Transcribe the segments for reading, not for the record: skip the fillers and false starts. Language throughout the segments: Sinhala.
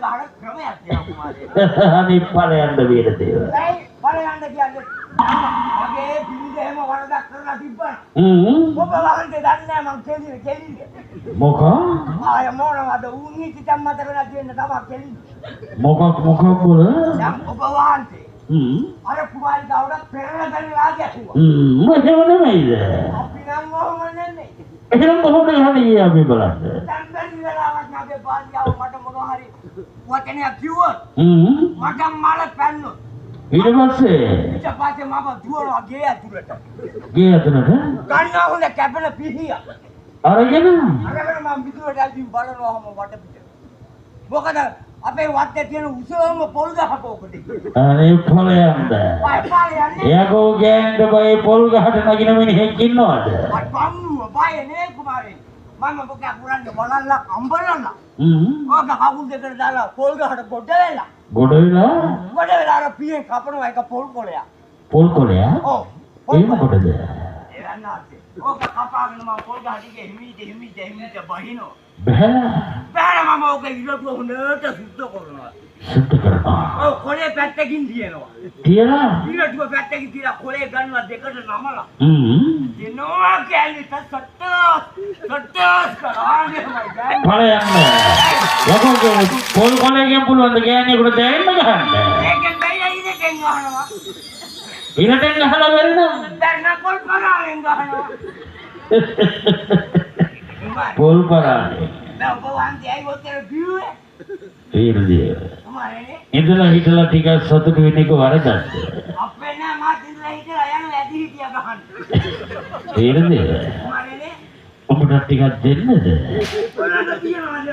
ගහන ක්‍රමයක් තියෙනවා කුමාරේ. අනිත් ඵලයන්ද වීරදේව. ඒ බලයන්ද කියන්නේ මගේ පිළිද එහෙම වරදක් කරලා තිබ්බා. ඔබ වහන්සේ දන්නේ මං කෙලින්නේ. මොකා? ආය මොනවද උන්නේ කිතම් මත වෙලා තියෙන තමයි කෙලින්නේ. මොකක් බොල? දැන් ඔබ වහන්සේ අර කුමාරිකාවට පෙරලා ගන්නලා ගැහුවා. මොකද නෙමෙයිද? අපි නම් ඔහොම නෙමෙයි. එහෙනම් කොහොමද යන්නේ අපි බලන්න? දැන් බැරි වෙලාවක් නැගේ පාන්දියාව මට මොනවා හරි වචනයක් කිව්වොත් මට මල පැන්නොත් ඊට පස්සේ ඊට පස්සේ මම දුවනවා ගේ ඇතුළට. ගේ ඇතුළට? ගන්නවා හොඳ කැපෙන පිහිය. අරගෙන අරගෙන මම විදුරට ඇවිත් බලනවාම වටපිට. මොකද අපේ වත්තේ තියෙන උසම පොල් ගහක උකට. අනේ ඵලයන්ද. පාය යන්නේ. යකෝ ගෑනට බයි පොල් ගහට නගින මිනිහෙක් ඉන්නවද? බම්මුව බය නේ කුමාරේ. මම මොකක් කරන්නේ බලන්න අම්බලන්න. ඔක කකුල් දෙකට දාලා පොල් ගහට ගොඩ වෙලා. ගොඩ වෙලා? ගොඩ වෙලා අර පියෙන් කපනවා එක පොල් කොලයක්. පොල් කොලයක්? ඔව්. ඒ මොකටද? ඒ යන්නාසේ. ඔක කපාගෙන මම පොල් ගහ ටික හිමීට බහිනවා. බෑලා මම ඔක ඉරටුව හොඳට සුද්ධ කරනවා. සුද්ධ කරනවා. ඔව් කොලේ පැත්තකින් තියනවා. තියලා? ඉරටුව පැත්තකින් තියලා කොලේ ගන්නවා දෙකට නමලා. දෙනවා කැලේ සට්ටස් කරාගේ මයි ගෑන්. ඵලයන්ද. යකෝ පොල් කොලයෙන් පුළුවන් ද ගෑණියෙකුට දැනෙන්න ගහන්න? ඒකෙන් බැහැ ඉරටෙන් ගහනවා. ඉරටෙන් ගහලා වෙන්න? දැන් පොල් කරාගෙන ගහනවා. පොල් පරානේ. දැන් ඔබ වහන්සේ ඇයි ඔතන බිව්වේ? වීරදේව. කුමාරනේ ඉඳලා හිටලා ටිකක් සතුටු වෙන එක වරදක්ද? අපේ නෑ මා දිනලා හිටලා යන වැඩි හිටියා ගහන්න. වීරදේව. කුමාරනේ ඔබට ටිකක් දෙන්නද? ඔයාලා තියනවද?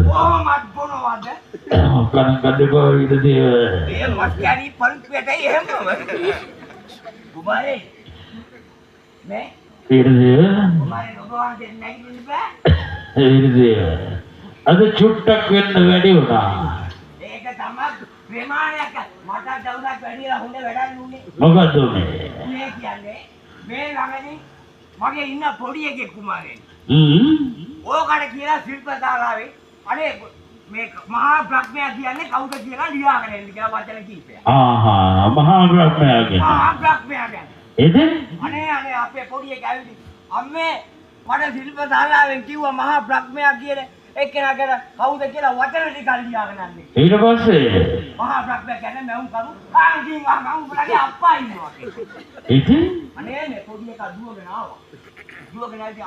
කොහොමද බොනවද? කන කඩේකෝ වීරදේව. ඒ මස් කැරි පල්පෙටයි එහෙම. කුමාරේ මේ වීරදේව. කුමාරේ ඔබ වහන්සේ නැගිටින්න බෑ. වීරදේව. අද චුට්ටක් වෙන්න වැඩි වුණා. ඒක තමයි ප්‍රමාණයක්. මට දවසක් වැඩිලා හොඳ වැඩක් නුනේ. මොකද උනේ? මේ කියන්නේ මේ ළඟදී මගේ ඉන්න පොඩි එකෙක් කුමාරේ. ඕකට කියලා ශිල්පශාලාවේ අනේ මේ මහා බ්‍රහ්මයා කියන්නේ කවුද කියලා ලියාගෙන ඉන්න කියලා වචන කීපයක්. ආහා මහා බ්‍රහ්මයා කියන්නේ. මහා බ්‍රහ්මයා කියන්නේ. එද? අනේ අපේ පොඩි එකා ඇවිත් අම්මේ මට ශිල්පශාලාවෙන් කිව්වා මහා බ්‍රහ්මයා කියන්නේ එක්කෙනා ගැන කවුද කියලා වචන ටික ලියාගෙන යන්නේ. ඊට පස්සේ මහා බ්‍රහ්මයා කියන්නේ මම කරු ආන්දි මම උඹලගේ අප්පා ඉන්නවා. ඉතින් අනේ මේ පොඩි එකා දුවගෙන ආවා. දුවගෙන ආවි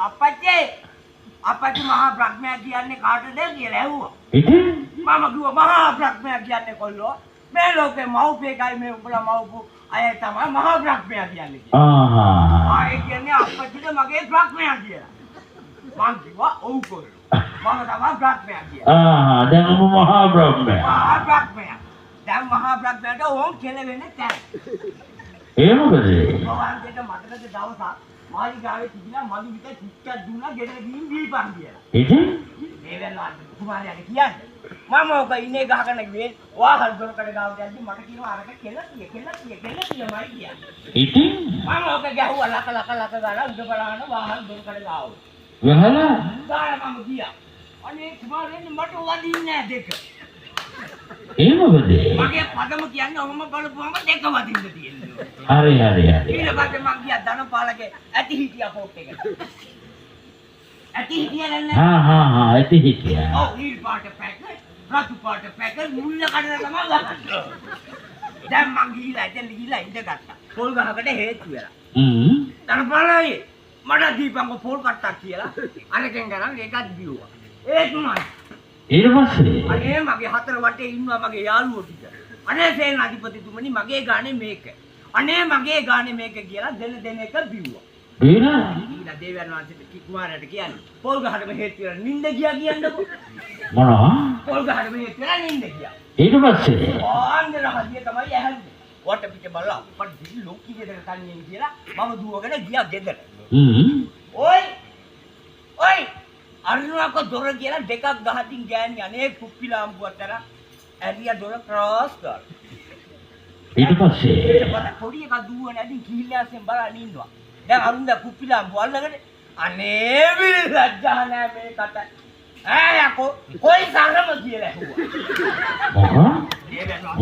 අප්පච්චි මහා බ්‍රහ්මයා කියන්නේ කාටද කියලා ඇහුවා. ඉතින් මම කිව්වා මහා බ්‍රහ්මයා කියන්නේ කොල්ලෝ මේ ලෝකේ මව්පියකයි මේ උඹලා මව්පු අය තමයි මහා බ්‍රහ්මයා කියන්නේ. ආහා. ඒ කියන්නේ අප්පච්චිද මගේ බ්‍රහ්මයා කියලා. මං කිව්වා ඔව් කොල්ලෝ. මම තමයි බ්‍රහ්මයා කියන්නේ. ආහා දැන් ඔබ මහා බ්‍රහ්මයා. මහා බ්‍රහ්මයා. දැන් මහා බ්‍රහ්මයාට ඕම් කෙලවෙන්නේ නැහැ. ඒ මොකද? වහන්සේට මතකද දවසක් මාලිගාවේ තිබිලා මදු විතර චුට්ටක් දුන්නා ගෙදර ගිහින් දීපන් කියලා. ඉතින් මේ වෙලාවට කුමාරයාට කියන්නේ මම ඔබ ඉන්නේ ගහගෙන ගියේ වාහල් දොරකඩ ගාවට යද්දි මට කියනවා අරක කෙලතිය මයි කියන්නේ. ඉතින් මම ඔබ ගැහුවා ලක ගාලා උඩ බලන වාහල් දොරකඩ ගාව. ගහලා ගාලා මම ගියා. අනේ කුමාරයන් මට වදින්නේ නැහැ දෙක. ඒ මොකද? මගේ පදම කියන්නේ ඔහොම බලපුවම දෙක වදින්න තියෙනවා. හරි. ඊට පස්සේ මං ගියා ධනපාලගේ ඇති හිටියා පොට් එකට. ඇති හිටියා නේද? හා ඇති හිටියා. ඔව් නිල් පාට පැක, රතු පාට පැක මුල්ල කඩලා තමයි ගහන්නේ. දැන් මං ගිහිලා ඉඳගත්තා. පොල් ගහකට හේතු වෙලා. ධනපාලයි මට දීපංග පොල් කට්ටක් කියලා අරකින් ගනන් ඒකත් බිව්වා. ඒ තුනයි. ඊට පස්සේ අනේ මගේ හතර වටේ ඉන්නවා මගේ යාළුවෝ ටික. අනේ සේන අධිපතිතුමනි මගේ ගානේ මේක. අනේ මගේ ගානේ මේක කියලා දෙන එක බිව්වා. බීලා ඊළඟ දේවයන් වහන්සේට කුමාරයාට කියන්නේ පොල් ගහටම හේතු වෙලා නිින්ද ගියා කියන්නකෝ. මොනවා? පොල් ගහටම හේතු වෙලා නිින්ද ගියා. ඊට පස්සේ ආන්දර හදිය තමයි ඇහැන්නේ. වට පිට බලලා අපට දිවි ලෝකී ගෙදර කන්නේ කියලා මම දුවගෙන ගියා ගෙදර. ඔයි අරුණාක දොර කියලා දෙකක් ගහකින් ගෑණි අනේ කුප්පිලාම්පුව අතර ඇරියා දොර ක්‍රෝස් කරලා. ඊට පස්සේ පොඩි එකා දුවන ඇදින් කිහිල්ලාසෙන් බලන් ඉන්නවා. දැන් අරුන්ද කුප්පිලා වල්ලගෙන අනේ විලජ්ජා නෑ මේකට. ඈ යකෝ කොයි සංගම කියලා ඇහුවා. මොකක්?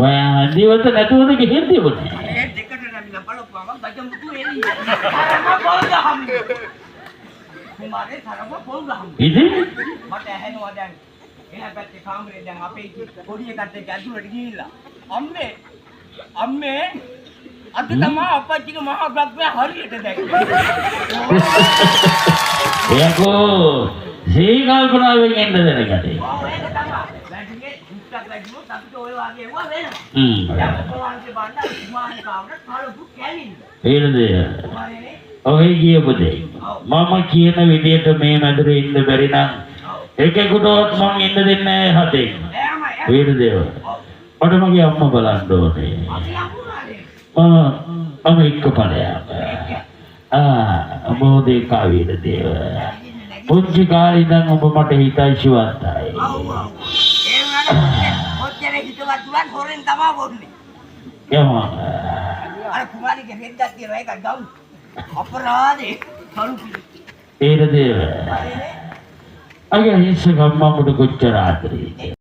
ඔයා දිවත නැතුවද ගෙහෙන්නේ මොනේ? ඒ දෙකට නැමිලා බලපුවම ගජම් මුතු එළි. තරම පොල් ගහන්න. කුමාරේ තරම පොල් ගහන්න. ඉතින් මට ඇහෙනවා දැන් එහා පැත්තේ කාමරේ දැන් අපේ පොඩි එකත් එක්ක ඇතුළට ගිහිල්ලා අම්මේ අද තමයි අපච්චිගේ මහා බ්‍රහ්මයා හරියට දැක්කේ. යකෝ සී කල්පනාවෙන් එන්න දැනගන්නේ. ඔව් ඒක තමයි. වැඩිගේ දුක්ක් වැඩිමොත් අපිට ඔය වගේ ඒවා වෙනවා. දැන් ඔයවන්ගේ බණ්ඩ කුමාරේ කාමරේ කලපු කැලින්ද. හේනදේ. කුමාරේනේ ඔහේ කියපු දේ. මම කියන විදියට මේ මැදුරේ ඉන්න බැරි නම් එකෙකුටවත් මං ඉන්න දෙන්නේ නැහැ හතේ. හේනදේ. මට මගේ අම්මා බලන්න ඕනේ. මම එක්ක ඵලයක්. මොදේ කාවේද දේව. පුංචි කාලේ ඉඳන් ඔබ මට හිතයිශිවන්තයි. ඔව් ඔව්. ඒ වුණාට ඔච්චර හිතවත් තුලන් හොරෙන් තමයි වොන්නේ. යමා. අර කුමාරිගේ හෙද්දක් තියලා ඒක ගව්. අපරාධේ කරු පිළි. හේනදේ. අයියා ඉස්ස ගම්මමුඩ කොච්චර ආදරේ.